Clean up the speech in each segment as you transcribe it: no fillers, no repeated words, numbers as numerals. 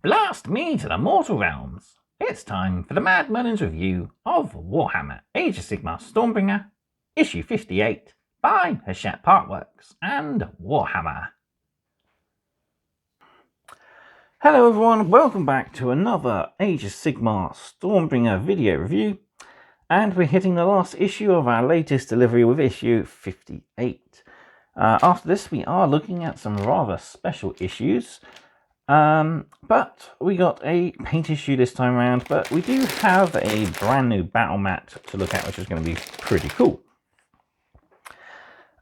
Blast me to the mortal realms! It's time for the Mad Merlins review of Warhammer Age of Sigmar Stormbringer, issue 58 by Hachette Partworks and Warhammer. Hello everyone, welcome back to another Age of Sigmar Stormbringer video review, and we're hitting the last issue of our latest delivery with issue 58. After this we are looking at some rather special issues. But we got a paint issue this time around, but we do have a brand new battle mat to look at, which is going to be pretty cool.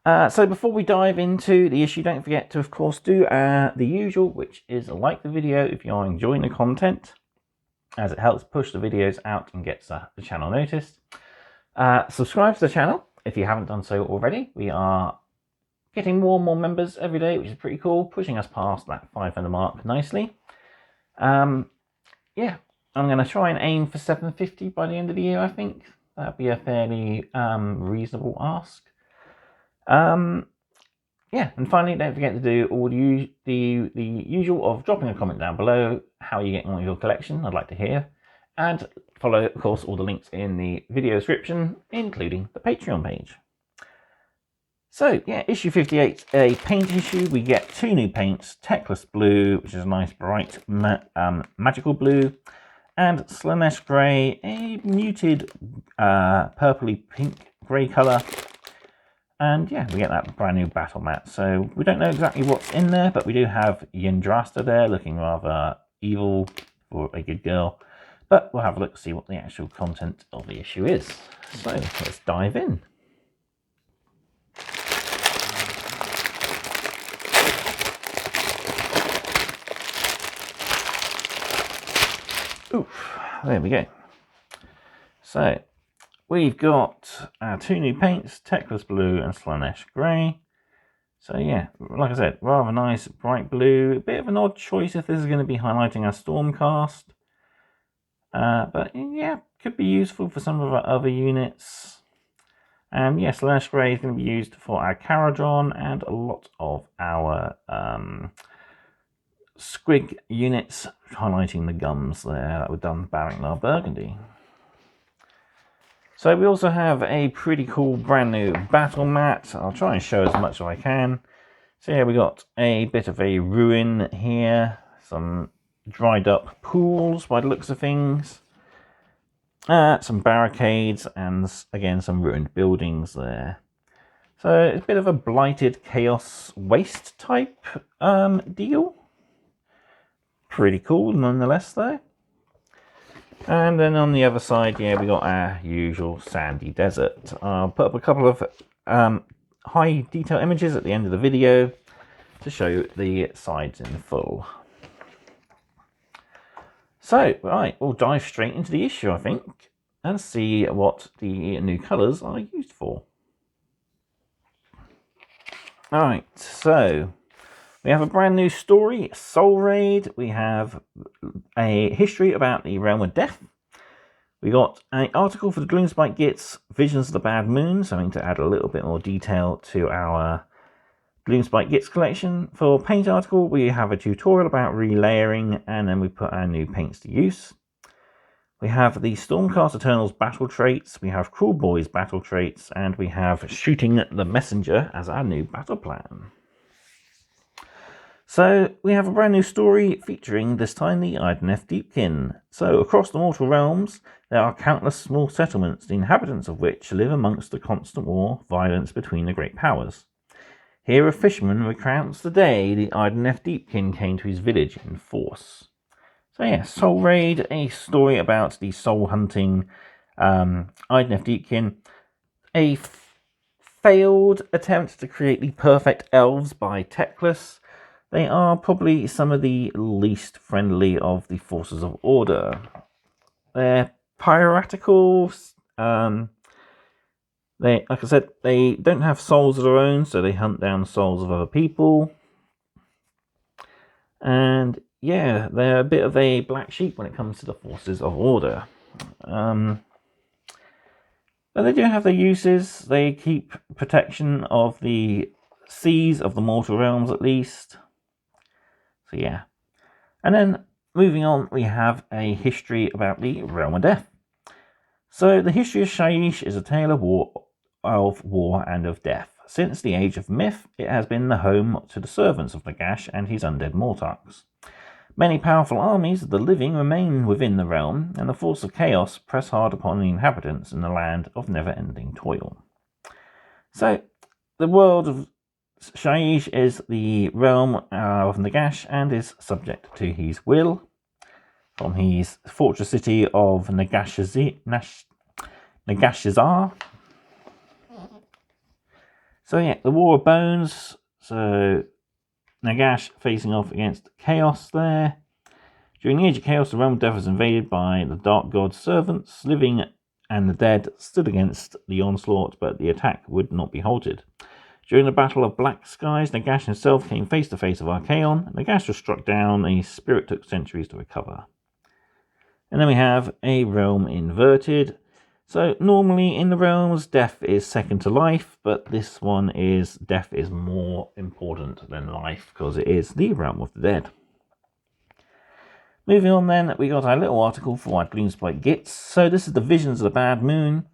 So before we dive into the issue, don't forget to, of course, do the usual, which is like the video if you are enjoying the content, as it helps push the videos out and gets the channel noticed. Subscribe to the channel if you haven't done so already. We are getting more and more members every day, which is pretty cool, pushing us past that 500 mark nicely. Yeah, I'm going to try and aim for 750 by the end of the year, I think. That'd be a fairly reasonable ask. Yeah, and finally, don't forget to do all the usual of dropping a comment down below how you're getting on with your collection. I'd like to hear. And follow, of course, all the links in the video description, including the Patreon page. So, yeah, issue 58, a paint issue. We get two new paints, Techless Blue, which is a nice bright magical blue, and Slanesh Grey, a muted purpley pink grey colour. And yeah, we get that brand new battle mat. So we don't know exactly what's in there, but we do have Yndrasta there, looking rather evil for a good girl. But we'll have a look to see what the actual content of the issue is. So, let's dive in. Oof, there we go. So, we've got our two new paints, Techless Blue and Slanesh Grey. So yeah, like I said, rather nice bright blue. A bit of an odd choice if this is going to be highlighting our Stormcast. But yeah, could be useful for some of our other units. And yeah, Slanesh Grey is going to be used for our Caradron and a lot of our Squig units, highlighting the gums there that were done Barringlar Burgundy. So we also have a pretty cool brand new battle mat. I'll try and show as much as I can. So yeah, we got a bit of a ruin here, some dried up pools by the looks of things, some barricades, and again some ruined buildings there. So it's a bit of a blighted chaos waste type deal. Pretty cool nonetheless though. And then on the other side, yeah, we got our usual sandy desert. I'll put up a couple of high detail images at the end of the video to show the sides in full. So, right, we'll dive straight into the issue, I think, and see what the new colours are used for. Alright, so we have a brand new story, Soul Raid. We have a history about the Realm of Death. We got an article for the Gloomspite Gits, Visions of the Bad Moon, something to add a little bit more detail to our Gloomspite Gits collection. For paint article, we have a tutorial about relayering, and then we put our new paints to use. We have the Stormcast Eternals battle traits, we have Cruel Boys battle traits, and we have Shooting the Messenger as our new battle plan. So, we have a brand new story featuring, this time, the Idoneth Deepkin. So, across the mortal realms, there are countless small settlements, the inhabitants of which live amongst the constant war, violence between the great powers. Here a fisherman recounts the day the Idoneth Deepkin came to his village in force. So yeah, Soul Raid, a story about the soul-hunting Idoneth Deepkin. A failed attempt to create the perfect elves by Techless. They are probably some of the least friendly of the forces of order. They're piratical. Like I said, they don't have souls of their own, so they hunt down souls of other people. And yeah, they're a bit of a black sheep when it comes to the forces of order. But they do have their uses. They keep protection of the seas of the mortal realms, at least. So yeah. And then moving on, we have a history about the Realm of Death. So the history of Shyish is a tale of war and of death. Since the age of myth, it has been the home to the servants of Nagash and his undead Mortarks. Many powerful armies of the living remain within the realm, and the force of chaos press hard upon the inhabitants in the land of never-ending toil. So, the world of Shyish is the realm of Nagash and is subject to his will. From his fortress city of Nagashazar. So yeah, the War of Bones. So Nagash facing off against Chaos there. During the Age of Chaos, the realm of death was invaded by the Dark God's servants. Living and the dead stood against the onslaught, but the attack would not be halted. During the Battle of Black Skies, Nagash himself came face to face with Archaon. Nagash was struck down, and his spirit took centuries to recover. And then we have a realm inverted. So normally in the realms, death is second to life, but this one is death is more important than life because it is the realm of the dead. Moving on then, we got our little article for our Gloomspite Gits. So this is the Visions of the Bad Moon.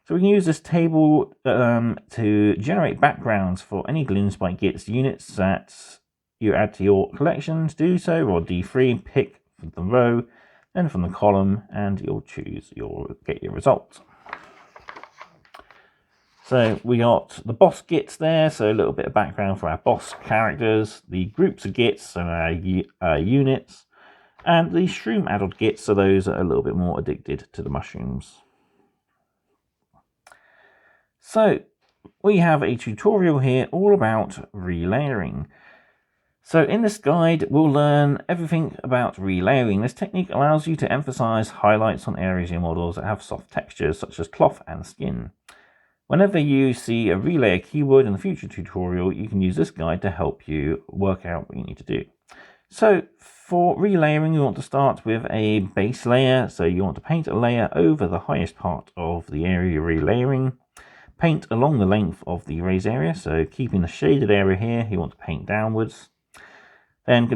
So we can use this table to generate backgrounds for any Gloomspite Gits units that you add to your collection. To do so, roll D3, pick from the row, then from the column, and you'll get your result. So we got the boss Gits there, so a little bit of background for our boss characters, the groups of Gits, so our units, and the shroom-addled Gits, so those are a little bit more addicted to the mushrooms. So we have a tutorial here all about relayering. So in this guide, we'll learn everything about relayering. This technique allows you to emphasize highlights on areas in your models that have soft textures, such as cloth and skin. Whenever you see a relayer keyword in the future tutorial, you can use this guide to help you work out what you need to do. So for relayering, you want to start with a base layer. So you want to paint a layer over the highest part of the area you're relayering. Paint along the length of the erase area. So keeping the shaded area here, you want to paint downwards. Then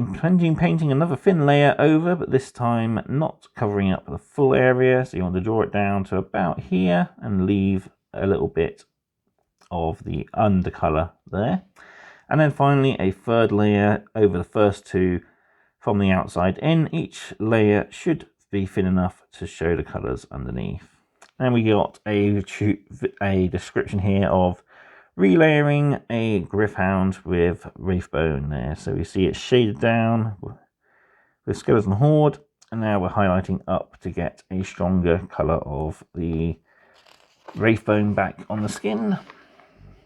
painting another thin layer over, but this time not covering up the full area. So you want to draw it down to about here and leave a little bit of the undercolor there. And then finally a third layer over the first two from the outside in. Each layer should be thin enough to show the colors underneath. And we got a description here of relayering a Gryph-hound with Wraithbone there. So we see it shaded down with Skeleton Horde, and now we're highlighting up to get a stronger colour of the Wraithbone back on the skin.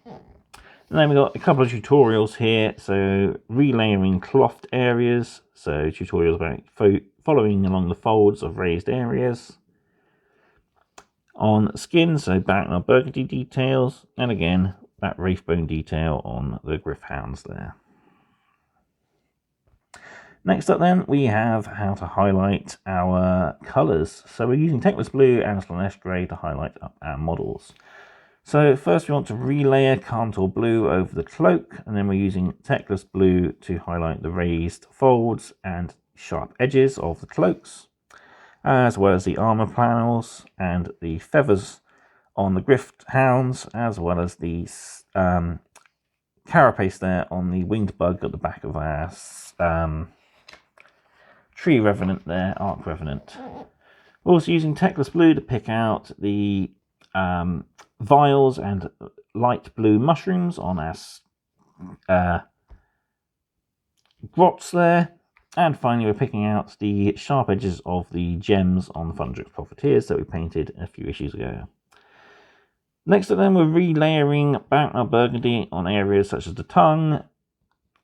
And then we've got a couple of tutorials here. So relayering clothed areas. So tutorials about following along the folds of raised areas. On skin, so Backnar Burgundy details. And again, that Wraithbone detail on the Gryph-hounds there. Next up then, we have how to highlight our colours. So we're using Techless Blue and Slanesh Grey to highlight up our models. So first we want to relayer Kantor Blue over the cloak, and then we're using Techless Blue to highlight the raised folds and sharp edges of the cloaks, as well as the armour panels and the feathers on the Gryph-hounds, as well as the carapace there on the winged bug at the back of our tree revenant there, Arc Revenant. We're also using Techless Blue to pick out the vials and light blue mushrooms on our grots there. And finally, we're picking out the sharp edges of the gems on the Thundrix Profiteers that we painted a few issues ago. Next up then, we're relayering Backnar Burgundy on areas such as the tongue,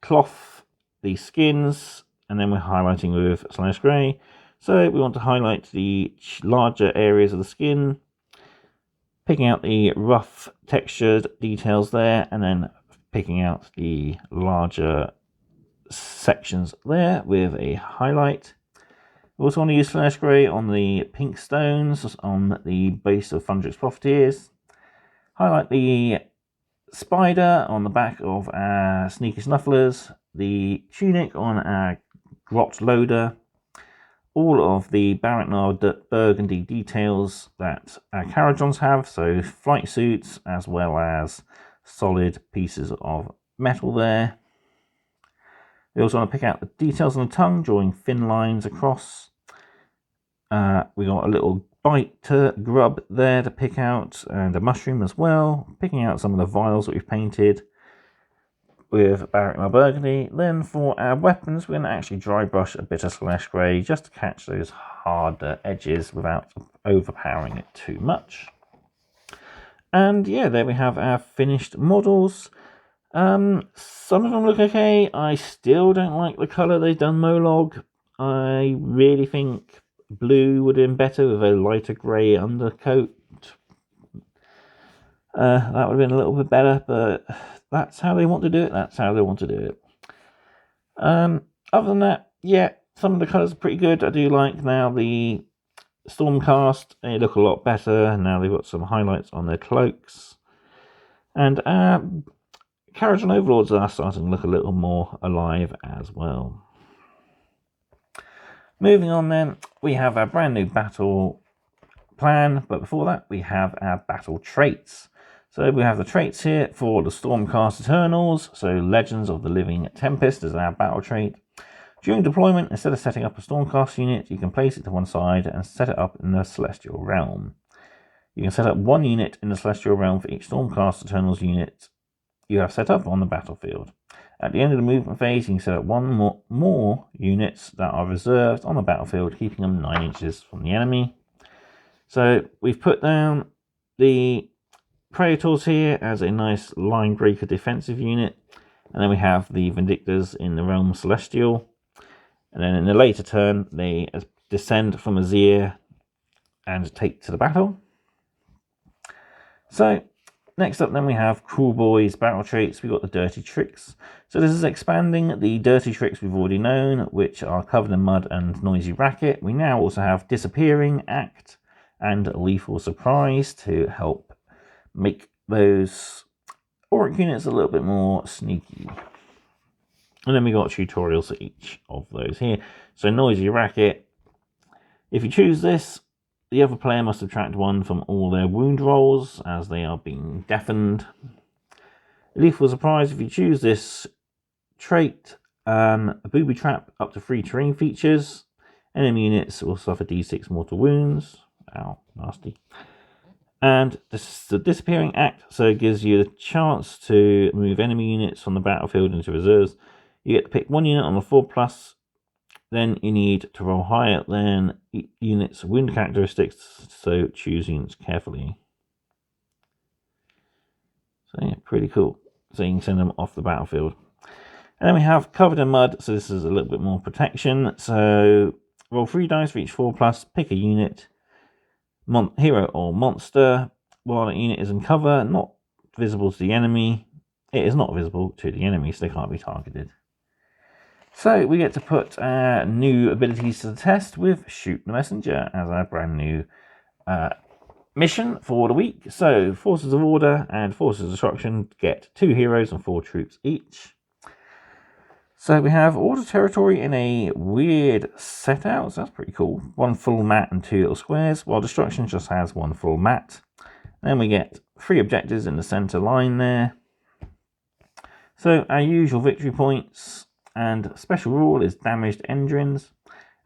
cloth, the skins, and then we're highlighting with Slanesh Grey. So we want to highlight the larger areas of the skin, picking out the rough textured details there, and then picking out the larger sections there with a highlight. We also want to use Slanesh Grey on the pink stones on the base of Thundrix Profiteers. Highlight the spider on the back of our Sneaky Snufflers, the tunic on our Grot Loader, all of the Barrett Burgundy details that our Caradrons have, so flight suits as well as solid pieces of metal there. We also want to pick out the details on the tongue, drawing thin lines across. We got a little bite grub there to pick out, and a mushroom as well, picking out some of the vials that we've painted with Barrett Burgundy. Then for our weapons, we're going to actually dry brush a bit of Slash Grey just to catch those harder edges without overpowering it too much. And yeah, there we have our finished models. Some of them look okay. I still don't like the colour they've done Molog. I really think blue would have been better with a lighter grey undercoat. That would have been a little bit better, but that's how they want to do it. That's how they want to do it. Other than that, yeah, some of the colours are pretty good. I do like now the Stormcast. They look a lot better. Now they've got some highlights on their cloaks. And Caradron Overlords are starting to look a little more alive as well. Moving on then, we have our brand new battle plan, but before that we have our battle traits. So we have the traits here for the Stormcast Eternals, so Legends of the Living Tempest is our battle trait. During deployment, instead of setting up a Stormcast unit, you can place it to one side and set it up in the Celestial Realm. You can set up one unit in the Celestial Realm for each Stormcast Eternals unit you have set up on the battlefield. At the end of the movement phase, you can set up one more units that are reserved on the battlefield, keeping them 9 inches from the enemy. So we've put down the Praetors here as a nice line breaker defensive unit, and then we have the Vindictors in the Realm Celestial, and then in the later turn they descend from Azir and take to the battle. So next up then we have Cool Boys battle traits. We've got the Dirty Tricks. So this is expanding the Dirty Tricks we've already known, which are Covered in Mud and Noisy Racket. We now also have Disappearing Act and Lethal Surprise to help make those Auric units a little bit more sneaky. And then we got tutorials for each of those here. So Noisy Racket, if you choose this, the other player must subtract 1 from all their wound rolls as they are being deafened. Lethal Surprise, if you choose this trait, a booby trap up to 3 terrain features. Enemy units will suffer d6 mortal wounds. Ow, nasty. And this is the Disappearing Act, so it gives you the chance to move enemy units from the battlefield into reserves. You get to pick 1 unit on the 4+. Then you need to roll higher than units' wound characteristics, so choose units carefully. So yeah, pretty cool. So you can send them off the battlefield. And then we have Covered in Mud, so this is a little bit more protection. So roll 3 dice for each 4+, pick a unit, hero or monster. While the unit is in cover, not visible to the enemy. It is not visible to the enemy, so they can't be targeted. So we get to put our new abilities to the test with Shoot the Messenger as our brand new mission for the week. So Forces of Order and Forces of Destruction get 2 heroes and 4 troops each. So we have Order territory in a weird set out, so that's pretty cool. 1 full mat and 2 little squares, while Destruction just has 1 full mat. Then we get 3 objectives in the center line there. So our usual victory points. And special rule is damaged engines.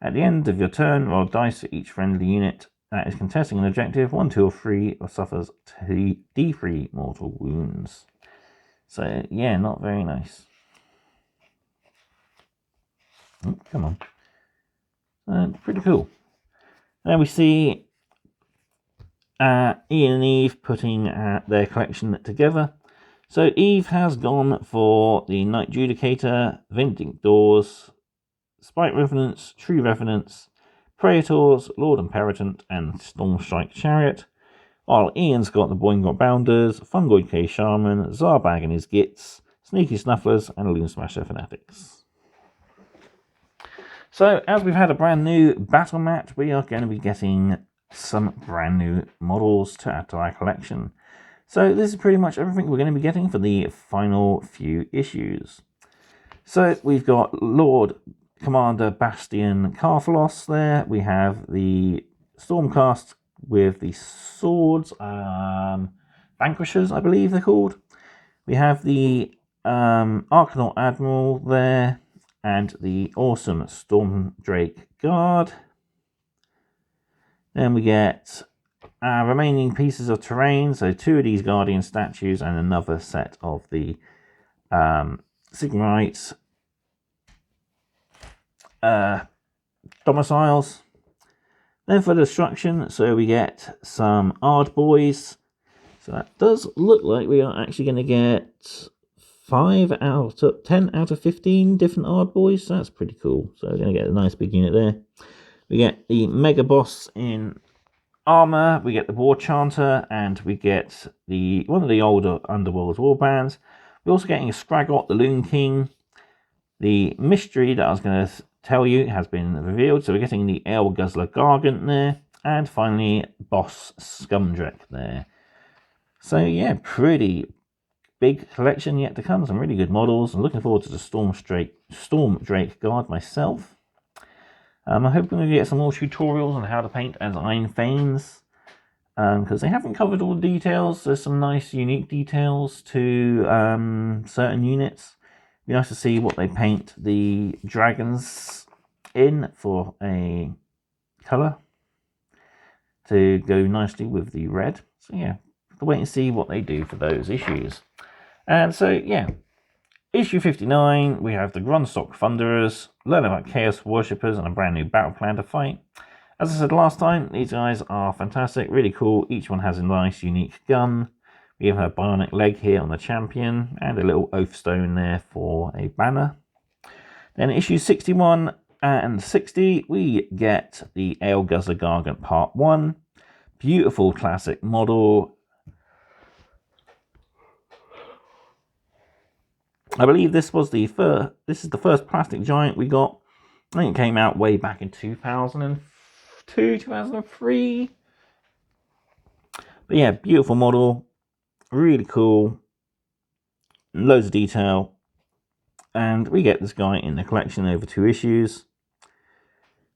At the end of your turn, roll dice for each friendly unit that is contesting an objective, 1, 2, or 3, or suffers D3 mortal wounds. So yeah, not very nice. Oh, come on. Pretty cool. Then we see Ian and Eve putting their collection together. So Eve has gone for the Knight Judicator, Vindictors, Spite Revenants, True Revenants, Praetors, Lord Imperatant, and Stormstrike Chariot, while Ian's got the Boingot Bounders, Fungoid K Shaman, Zarbag and his Gits, Sneaky Snufflers, and Loon Smasher Fanatics. So, as we've had a brand new battle mat, we are going to be getting some brand new models to add to our collection. So this is pretty much everything we're going to be getting for the final few issues. So we've got Lord Commander Bastion Carthalos there. We have the Stormcast with the swords, Vanquishers, I believe they're called. We have the Arcanaut Admiral there, and the awesome Stormdrake Guard. Then we get remaining pieces of terrain, so 2 of these Guardian statues and another set of the Sigmar domiciles. Then for destruction, so we get some Ard Boys. So that does look like we are actually going to get 10 out of 15 different Ard Boys. So that's pretty cool. So we're going to get a nice big unit there. We get the Mega Boss in armor, we get the War Chanter, and we get one of the older Underworld warbands. We're also getting a Scraggot, the Loon King. The mystery that I was going to tell you has been revealed, so we're getting the Ale Guzzler Gargant there, and finally Boss Scumdrek there. So yeah, pretty big collection yet to come. Some really good models. I'm looking forward to the Stormdrake Guard myself. I'm hoping we get some more tutorials on how to paint as Iron Thanes, because they haven't covered all the details. There's some nice unique details to certain units. It'd be nice to see what they paint the dragons in for a colour to go nicely with the red. So yeah, we'll wait and see what they do for those issues. And so yeah, issue 59, we have the Grunstock Thunderers, learn about Chaos Worshippers and a brand new battle plan to fight. As I said last time, these guys are fantastic, really cool. Each one has a nice unique gun. We even have a bionic leg here on the champion and a little oath stone there for a banner. Then issues 61 and 60, we get the Ale Guzzler Gargant Part 1. Beautiful classic model. I believe this is the first plastic giant we got. I think it came out way back in 2002, 2003. But yeah, beautiful model. Really cool. Loads of detail. And we get this guy in the collection over 2 issues.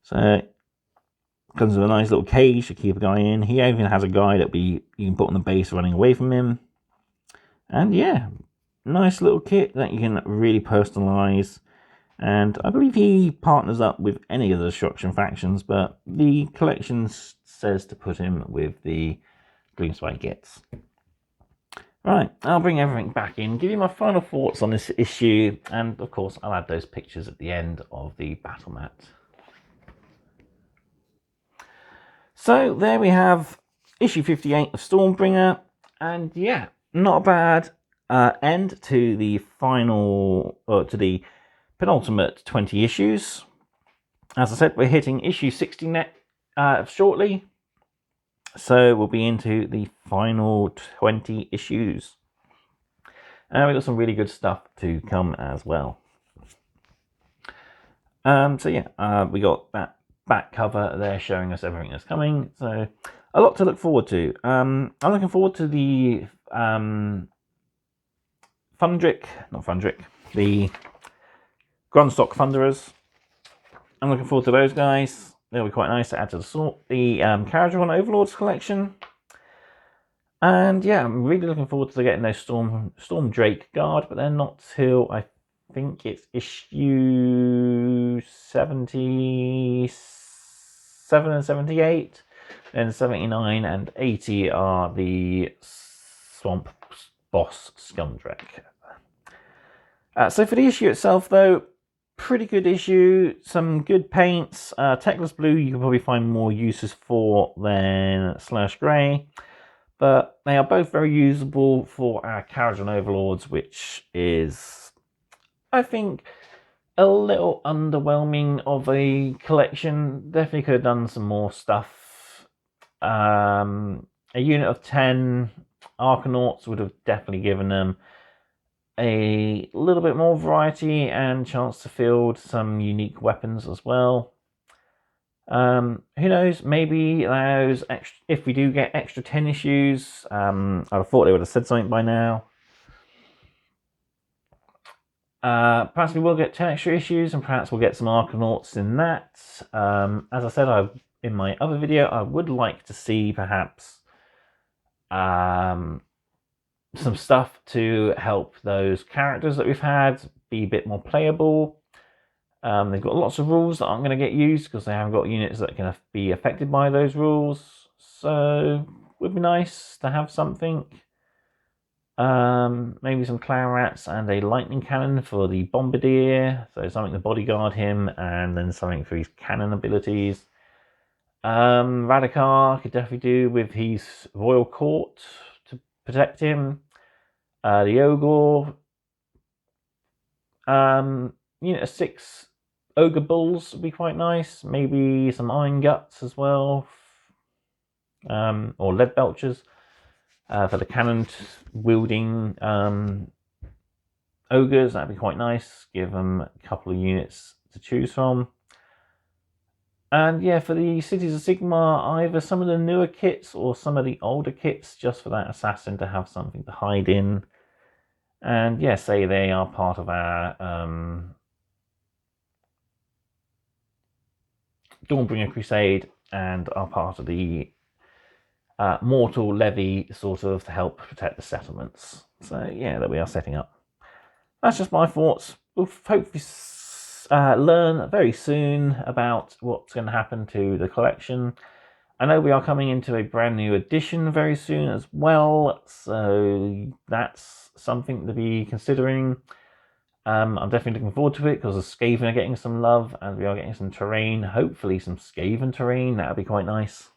So comes with a nice little cage to keep a guy in. He even has a guy that you can put on the base running away from him. And yeah, nice little kit that you can really personalize. And I believe he partners up with any of the Destruction factions, but the collection says to put him with the Greenspike Gits. Right, I'll bring everything back in, give you my final thoughts on this issue, and of course I'll add those pictures at the end of the battle mat. So there we have issue 58 of Stormbringer, and yeah, not a bad end to the to the penultimate 20 issues. As I said, we're hitting issue 60 shortly. So we'll be into the final 20 issues. And we've got some really good stuff to come as well. So yeah, we got that back cover there showing us everything that's coming. So a lot to look forward to. I'm looking forward to the the Grunstock Thunderers. I'm looking forward to those guys. They'll be quite nice to add to the Caradron Overlords collection. And yeah, I'm really looking forward to getting those Stormdrake Guard, but they're not till I think it's issue 77 and 78. Then 79 and 80 are the Swamp Boss Scumdrek. So for the issue itself, though, pretty good issue, some good paints. Techless Blue you can probably find more uses for than Slash Grey, but they are both very usable for our Caradron Overlords, which is, I think, a little underwhelming of a collection. Definitely could have done some more stuff. A unit of 10 Arcanauts would have definitely given them a little bit more variety and chance to field some unique weapons as well. Who knows, maybe those extra, if we do get extra 10 issues, I'd have thought they would have said something by now. Perhaps we will get 10 extra issues, and perhaps we'll get some Arcanauts in that. As I said in my other video, I would like to see perhaps some stuff to help those characters that we've had be a bit more playable. They've got lots of rules that aren't going to get used because they haven't got units that can be affected by those rules. So it would be nice to have something. Maybe some clown rats and a lightning cannon for the bombardier. So something to bodyguard him, and then something for his cannon abilities. Radikar could definitely do with his royal court to protect him. The ogre. Unit of 6 ogre bulls would be quite nice. Maybe some iron guts as well, or lead belchers. For the cannon wielding ogres, that'd be quite nice. Give them a couple of units to choose from. And yeah, for the Cities of Sigmar, either some of the newer kits or some of the older kits, just for that assassin to have something to hide in. And yeah, say they are part of our Stormbringer Crusade and are part of the mortal levy, sort of, to help protect the settlements. So yeah, that we are setting up. That's just my thoughts. We'll hopefully learn very soon about what's going to happen to the collection. I know we are coming into a brand new edition very soon as well, so that's something to be considering. I'm definitely looking forward to it because the Skaven are getting some love, and we are getting some terrain, hopefully some Skaven terrain. That would be quite nice.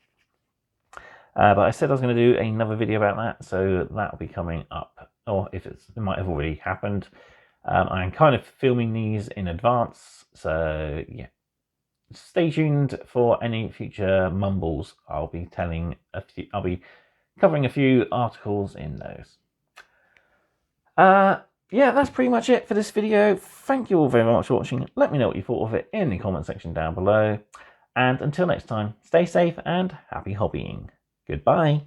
But I said I was going to do another video about that, so that will be coming up. Or if it might have already happened. I'm kind of filming these in advance, so yeah. Stay tuned for any future mumbles. I'll be covering a few articles in those. Yeah, that's pretty much it for this video. Thank you all very much for watching. Let me know what you thought of it in the comment section down below. And until next time, stay safe and happy hobbying. Goodbye.